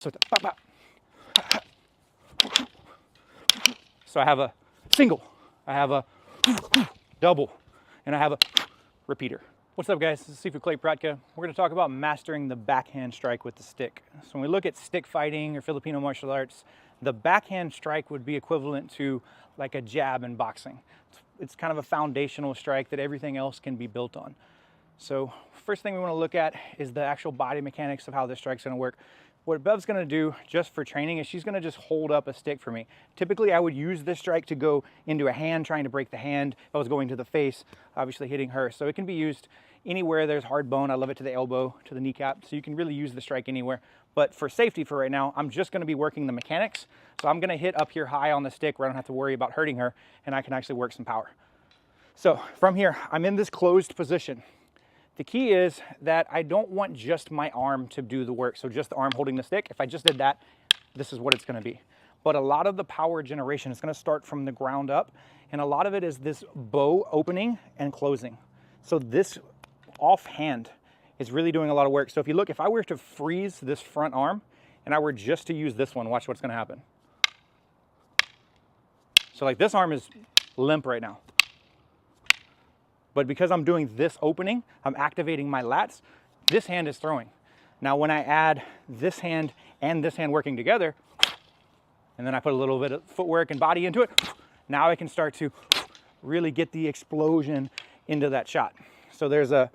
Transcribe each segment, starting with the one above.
So I have a single, I have a double, and I have a repeater. What's up, guys? This is Seafood Clay Pratka. We're going to talk about mastering the backhand strike with the stick. So when we look at stick fighting or Filipino martial arts, the backhand strike would be equivalent to like a jab in boxing. It's kind of a foundational strike that everything else can be built on. So first thing we want to look at is the actual body mechanics of how this strike's going to work. What Bev's going to do just for training is she's going to just hold up a stick for me. Typically, I would use this strike to go into a hand, trying to break the hand. If I was going to the face, obviously hitting her. So it can be used anywhere there's hard bone. I love it to the elbow, to the kneecap. So you can really use the strike anywhere. But for safety for right now, I'm just going to be working the mechanics. So I'm going to hit up here high on the stick where I don't have to worry about hurting her, and I can actually work some power. So from here, I'm in this closed position. The key is that I don't want just my arm to do the work. So just the arm holding the stick. If I just did that, this is what it's going to be. But a lot of the power generation is going to start from the ground up. And a lot of it is this bow opening and closing. So this offhand is really doing a lot of work. So if you look, if I were to freeze this front arm and I were just to use this one, watch what's going to happen. So like this arm is limp right now. But because I'm doing this opening, I'm activating my lats, this hand is throwing. Now when I add this hand and this hand working together, and then I put a little bit of footwork and body into it, now I can start to really get the explosion into that shot. So there's a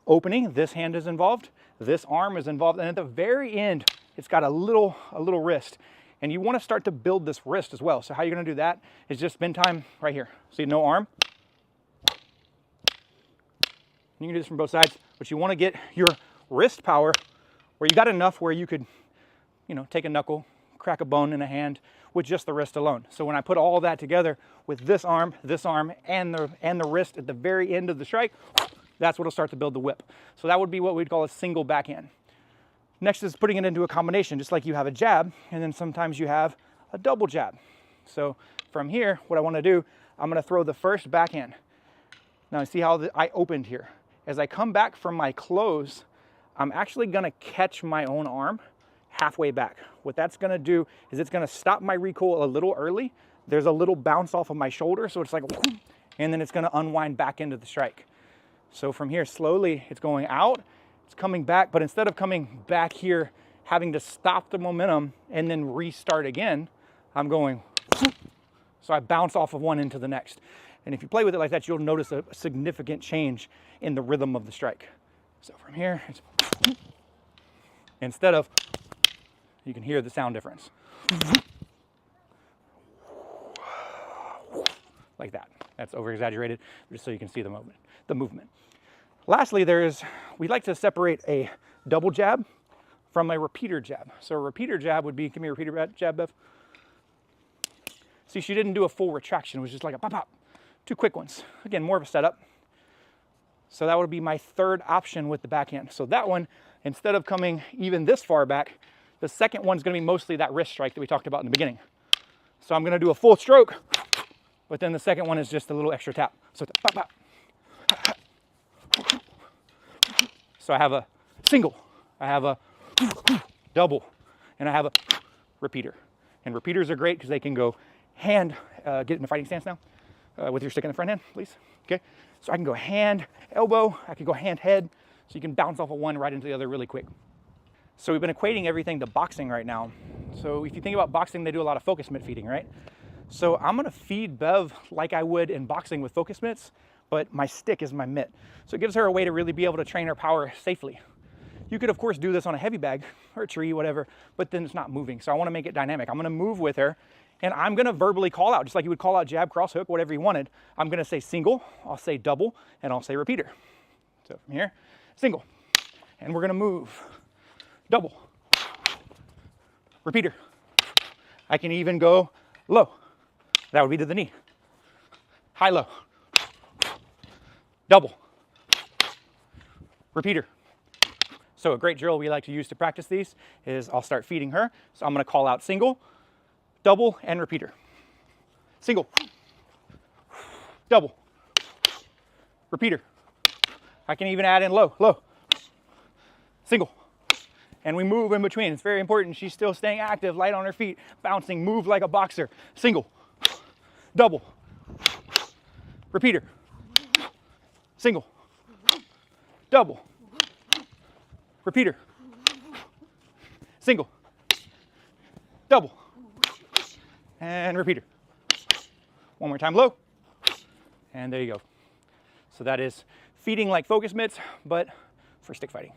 opening, this hand is involved, this arm is involved, and at the very end, it's got a little wrist. And you want to start to build this wrist as well. So how you're going to do that is just spend time right here. See, no arm. You can do this from both sides, but you want to get your wrist power where you got enough where you could, take a knuckle, crack a bone in a hand with just the wrist alone. So when I put all that together with this arm, and the wrist at the very end of the strike, that's what will start to build the whip. So that would be what we'd call a single backhand. Next is putting it into a combination, just like you have a jab, and then sometimes you have a double jab. So from here, what I want to do, I'm going to throw the first backhand. Now see how I opened here. As I come back from my close, I'm actually going to catch my own arm halfway back. What that's going to do is it's going to stop my recoil a little early. There's a little bounce off of my shoulder, so it's like, and then it's going to unwind back into the strike. So from here, slowly, it's going out, it's coming back, but instead of coming back here, having to stop the momentum and then restart again, I'm going, so I bounce off of one into the next. And if you play with it like that, you'll notice a significant change in the rhythm of the strike. So from here, it's instead of, you can hear the sound difference. Like that. That's over-exaggerated, just so you can see the movement. Lastly, we like to separate a double jab from a repeater jab. So a repeater jab would be, give me a repeater jab, Bev. See, she didn't do a full retraction. It was just like a pop, pop. Two quick ones. Again, more of a setup. So that would be my third option with the backhand. So that one, instead of coming even this far back, the second one's going to be mostly that wrist strike that we talked about in the beginning. So I'm going to do a full stroke, but then the second one is just a little extra tap. So pop, pop. So I have a single, I have a double, and I have a repeater. And repeaters are great because they can go hand, get in the fighting stance now. With your stick in the front hand, please. Okay, so I can go hand, elbow, I can go hand, head, so you can bounce off of one right into the other really quick. So we've been equating everything to boxing right now. So if you think about boxing, they do a lot of focus mitt feeding, right? So I'm gonna feed Bev like I would in boxing with focus mitts, but my stick is my mitt. So it gives her a way to really be able to train her power safely. You could, of course, do this on a heavy bag or a tree, whatever, but then it's not moving. So I wanna make it dynamic. I'm gonna move with her, and I'm gonna verbally call out, just like you would call out jab, cross, hook, whatever you wanted. I'm gonna say single, I'll say double, and I'll say repeater. So from here, single. And we're gonna move. Double. Repeater. I can even go low. That would be to the knee. High, low. Double. Repeater. So a great drill we like to use to practice these is I'll start feeding her. So I'm gonna call out single, double, and repeater. Single, double, repeater. I can even add in low, low, single, And we move in between. It's very important. She's still staying active, light on her feet, bouncing, move like a boxer. Single, double, repeater, single, double, repeater, single, double, and repeater. One more time low, and there you go. So that is feeding like focus mitts, but for stick fighting.